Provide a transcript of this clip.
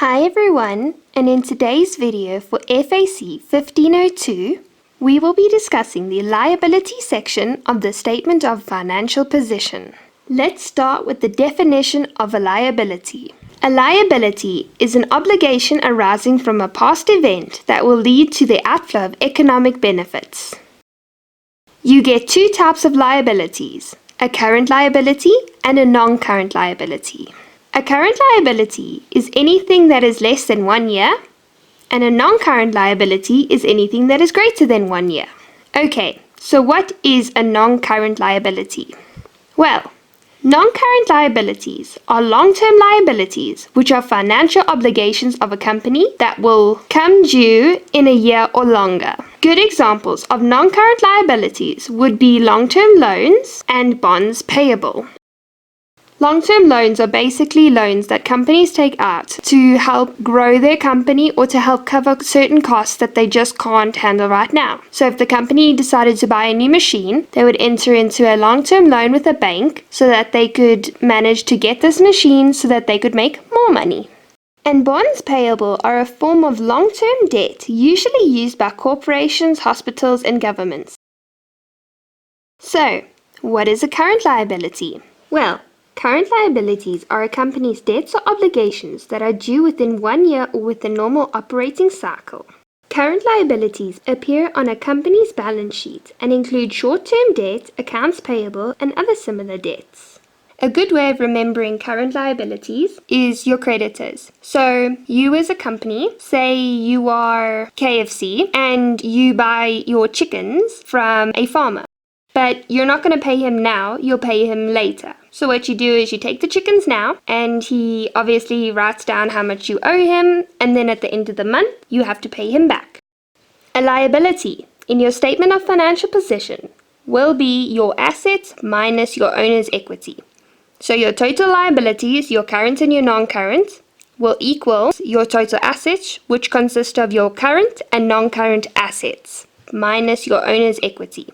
Hi everyone, and in today's video for FAC 1502, we will be discussing the liability section of the Statement of Financial Position. Let's start with the definition of a liability. A liability is an obligation arising from a past event that will lead to the outflow of economic benefits. You get two types of liabilities, a current liability and a non-current liability. A current liability is anything that is less than 1 year, and a non-current liability is anything that is greater than 1 year. Okay, so what is a non-current liability? Well, non-current liabilities are long-term liabilities which are financial obligations of a company that will come due in a year or longer. Good examples of non-current liabilities would be long-term loans and bonds payable. Long-term loans are basically loans that companies take out to help grow their company or to help cover certain costs that they just can't handle right now. So if the company decided to buy a new machine, they would enter into a long-term loan with a bank so that they could manage to get this machine so that they could make more money. And bonds payable are a form of long-term debt usually used by corporations, hospitals, and governments. So, what is a current liability? Well, current liabilities are a company's debts or obligations that are due within 1 year or with the normal operating cycle. Current liabilities appear on a company's balance sheet and include short-term debt, accounts payable, and other similar debts. A good way of remembering current liabilities is your creditors. So you as a company, say you are KFC and you buy your chickens from a farmer. But you're not going to pay him now, you'll pay him later. So what you do is you take the chickens now, and he obviously writes down how much you owe him, and then at the end of the month, you have to pay him back. A liability in your statement of financial position will be your assets minus your owner's equity. So your total liabilities, your current and your non-current, will equal your total assets, which consist of your current and non-current assets, minus your owner's equity.